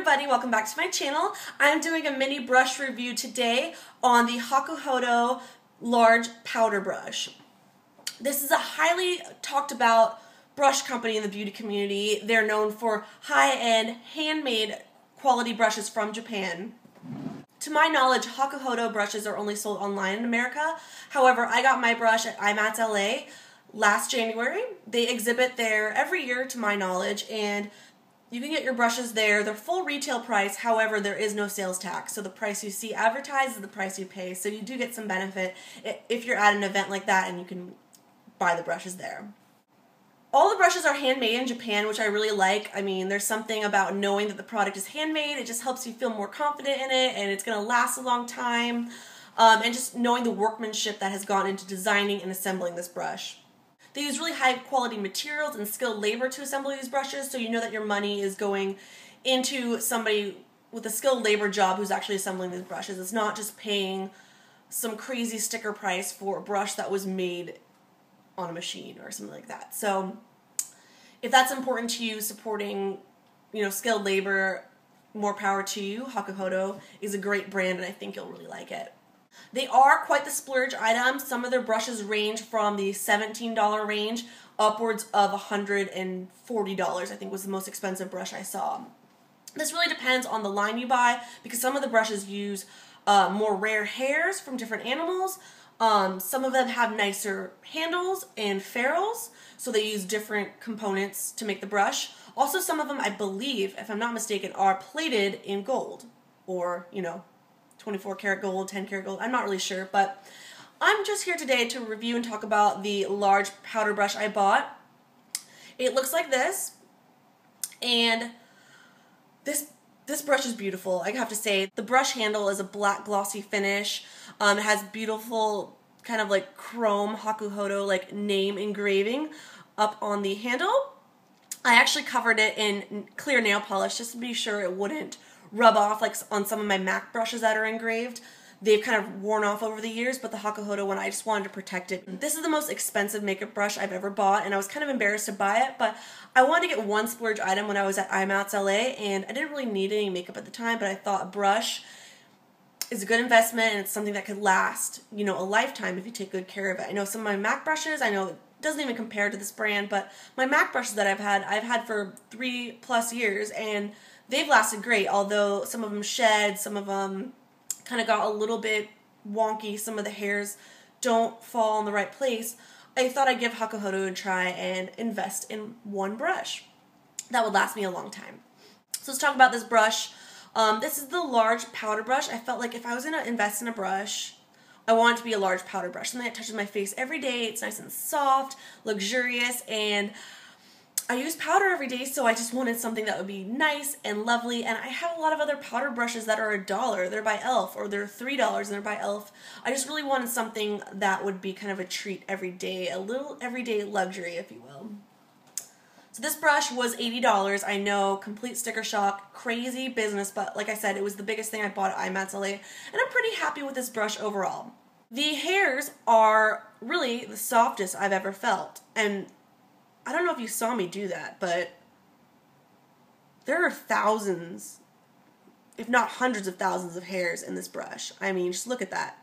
everybody, welcome back to my channel. I'm doing a mini brush review today on the Hakuhodo Large Powder Brush. This is a highly talked about brush company in the beauty community. They're known for high-end, handmade quality brushes from Japan. To my knowledge, Hakuhodo brushes are only sold online in America. However, I got my brush at IMATS LA last January. They exhibit there every year to my knowledge, and you can get your brushes there. They're full retail price, however, there is no sales tax. So the price you see advertised is the price you pay. So you do get some benefit if you're at an event like that and you can buy the brushes there. All the brushes are handmade in Japan, which I really like. I mean, there's something about knowing that the product is handmade. It just helps you feel more confident in it, and it's going to last a long time. And just knowing the workmanship that has gone into designing and assembling this brush. They use really high quality materials and skilled labor to assemble these brushes, so you know that your money is going into somebody with a skilled labor job who's actually assembling these brushes. It's not just paying some crazy sticker price for a brush that was made on a machine or something like that. So if that's important to you, supporting, skilled labor, more power to you. Hakuhodo is a great brand, and I think you'll really like it. They are quite the splurge item. Some of their brushes range from the $17 range upwards of $140, I think was the most expensive brush I saw. This really depends on the line you buy, because some of the brushes use more rare hairs from different animals. Some of them have nicer handles and ferrules, so they use different components to make the brush. Also, some of them, I believe, if I'm not mistaken, are plated in gold, or, 24 karat gold, 10 karat gold, I'm not really sure, but I'm just here today to review and talk about the large powder brush I bought. It looks like this, and this brush is beautiful. I have to say, the brush handle is a black glossy finish. It has beautiful kind of like chrome Hakuhodo like name engraving up on the handle. I actually covered it in clear nail polish just to be sure it wouldn't rub off like on some of my MAC brushes that are engraved. They've kind of worn off over the years, but the Hakuhodo one, I just wanted to protect it. This is the most expensive makeup brush I've ever bought, and I was kind of embarrassed to buy it, but I wanted to get one splurge item when I was at IMATS LA, and I didn't really need any makeup at the time, but I thought a brush is a good investment, and it's something that could last, a lifetime if you take good care of it. I know some of my MAC brushes, I know it doesn't even compare to this brand, but my MAC brushes that I've had for 3+ years, and they've lasted great, although some of them shed, some of them kind of got a little bit wonky, some of the hairs don't fall in the right place. I thought I'd give Hakuhodo a try and invest in one brush that would last me a long time. So let's talk about this brush. This is the large powder brush. I felt like if I was going to invest in a brush, I want it to be a large powder brush, something that touches my face every day. It's nice and soft, luxurious, and I use powder every day, so I just wanted something that would be nice and lovely. And I have a lot of other powder brushes that are $1. They're by e.l.f. or they're $3 and they're by e.l.f. I just really wanted something that would be kind of a treat every day, a little everyday luxury, if you will. So this brush was $80. I know, complete sticker shock, crazy business, but like I said, it was the biggest thing I bought at IMATS LA, and I'm pretty happy with this brush overall. The hairs are really the softest I've ever felt, and I don't know if you saw me do that, but there are thousands, if not hundreds of thousands of hairs in this brush. I mean, just look at that.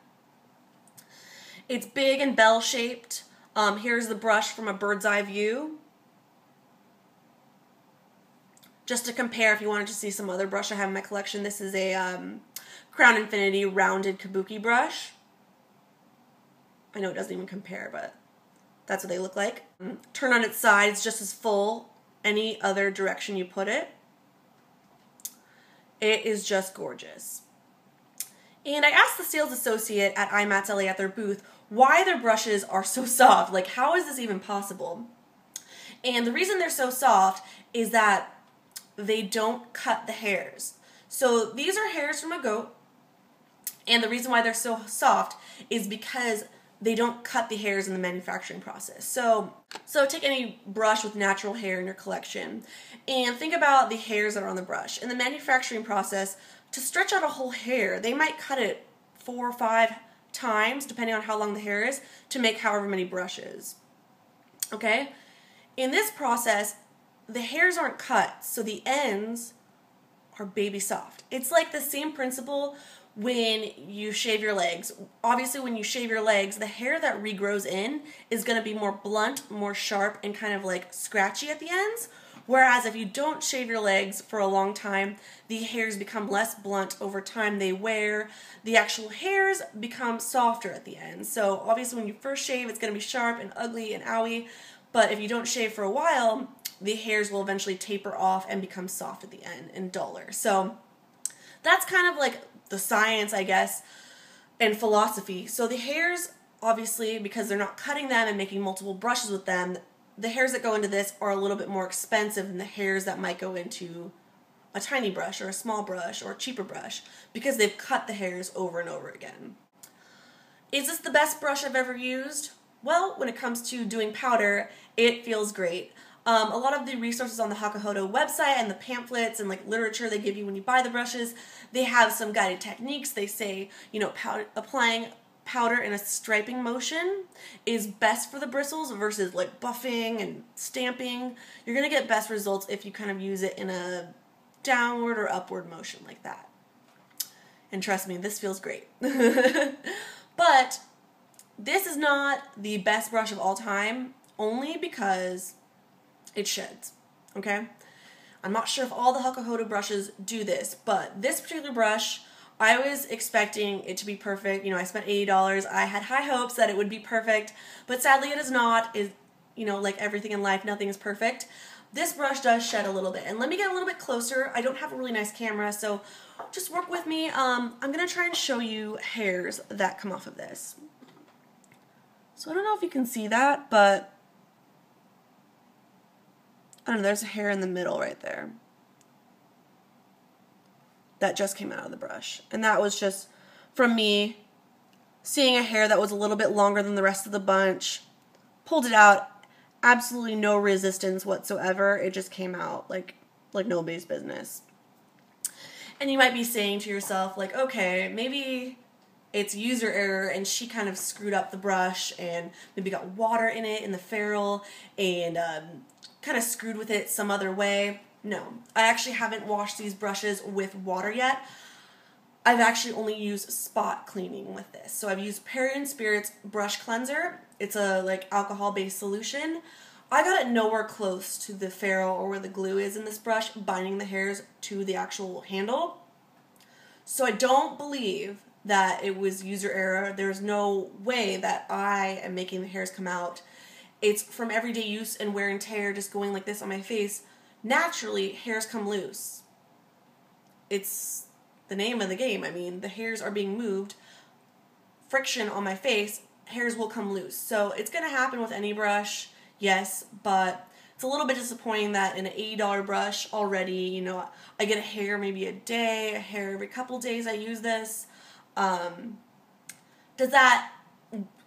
It's big and bell-shaped. Here's the brush from a bird's eye view. Just to compare, if you wanted to see some other brush I have in my collection, this is a Crown Infinity rounded kabuki brush. I know it doesn't even compare, but that's what they look like. Turn on its side, it's just as full any other direction you put it. It is just gorgeous. And I asked the sales associate at IMATS LA at their booth why their brushes are so soft. Like, how is this even possible? And the reason they're so soft is that they don't cut the hairs. So these are hairs from a goat, and the reason why they're so soft is because they don't cut the hairs in the manufacturing process. So take any brush with natural hair in your collection and think about the hairs that are on the brush. In the manufacturing process, to stretch out a whole hair, they might cut it 4 or 5 times, depending on how long the hair is, to make however many brushes. Okay? In this process, the hairs aren't cut, so the ends are baby soft. It's like the same principle when you shave your legs. Obviously, when you shave your legs, the hair that regrows in is going to be more blunt, more sharp, and kind of like scratchy at the ends. Whereas if you don't shave your legs for a long time, the hairs become less blunt over time. They wear, the actual hairs become softer at the end. So obviously when you first shave, it's going to be sharp and ugly and owy. But if you don't shave for a while, the hairs will eventually taper off and become soft at the end and duller. So that's kind of like the science, I guess, and philosophy. So the hairs, obviously, because they're not cutting them and making multiple brushes with them, the hairs that go into this are a little bit more expensive than the hairs that might go into a tiny brush or a small brush or a cheaper brush, because they've cut the hairs over and over again. Is this the best brush I've ever used? Well, when it comes to doing powder, it feels great. A lot of the resources on the Hakuhodo website and the pamphlets and like literature they give you when you buy the brushes, they have some guided techniques. They say, you know, applying powder in a striping motion is best for the bristles versus like buffing and stamping. You're going to get best results if you kind of use it in a downward or upward motion like that. And trust me, this feels great. But this is not the best brush of all time, only because it sheds, okay? I'm not sure if all the Hakuhodo brushes do this, but this particular brush, I was expecting it to be perfect. You know, I spent $80. I had high hopes that it would be perfect, but sadly it is not. You know, like everything in life, nothing is perfect. This brush does shed a little bit, and let me get a little bit closer. I don't have a really nice camera, so just work with me. I'm gonna try and show you hairs that come off of this. So I don't know if you can see that, but I don't know, there's a hair in the middle right there that just came out of the brush. And that was just from me seeing a hair that was a little bit longer than the rest of the bunch, pulled it out, absolutely no resistance whatsoever. It just came out like nobody's business. And you might be saying to yourself, like, okay, maybe it's user error and she kind of screwed up the brush and maybe got water in it in the ferrule and kind of screwed with it some other way. No, I actually haven't washed these brushes with water yet. I've actually only used spot cleaning with this. So I've used Perrier & Spirit's brush cleanser. It's a like alcohol-based solution. I got it nowhere close to the ferrule or where the glue is in this brush, binding the hairs to the actual handle. So I don't believe that it was user error. There's no way that I am making the hairs come out. It's from everyday use and wear and tear, just going like this on my face. Naturally, hairs come loose. It's the name of the game. I mean, the hairs are being moved. Friction on my face, hairs will come loose. So it's going to happen with any brush, yes, but it's a little bit disappointing that in an $80 brush already, you know, I get a hair maybe a day, a hair every couple days I use this. Does that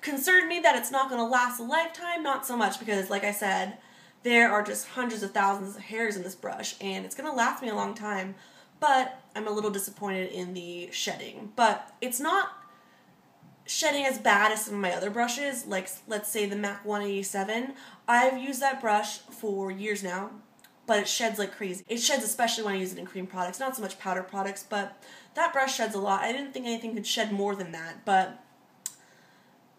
concern me that it's not going to last a lifetime? Not so much, because like I said, there are just hundreds of thousands of hairs in this brush and it's going to last me a long time, but I'm a little disappointed in the shedding. But it's not shedding as bad as some of my other brushes, like let's say the MAC 187. I've used that brush for years now, but it sheds like crazy. It sheds especially when I use it in cream products, not so much powder products, but that brush sheds a lot. I didn't think anything could shed more than that, but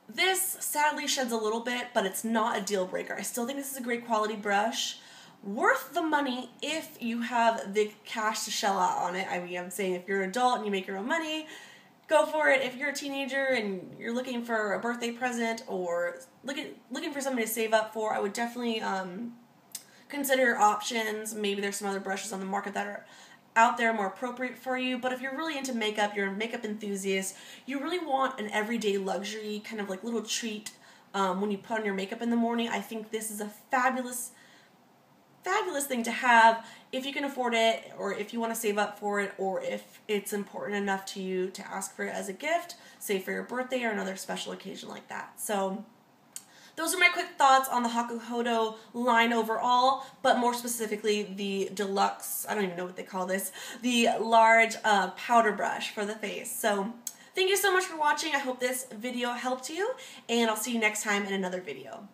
this sadly sheds a little bit, but it's not a deal breaker. I still think this is a great quality brush. Worth the money if you have the cash to shell out on it. I mean, I'm saying if you're an adult and you make your own money, go for it. If you're a teenager and you're looking for a birthday present or looking for something to save up for, I would definitely consider options. Maybe there's some other brushes on the market that are out there more appropriate for you. But if you're really into makeup, you're a makeup enthusiast, you really want an everyday luxury kind of like little treat when you put on your makeup in the morning, I think this is a fabulous thing to have if you can afford it, or if you want to save up for it, or if it's important enough to you to ask for it as a gift, say for your birthday or another special occasion like that. So those are my quick thoughts on the Hakuhodo line overall, but more specifically the deluxe, I don't even know what they call this, the large powder brush for the face. So thank you so much for watching. I hope this video helped you, and I'll see you next time in another video.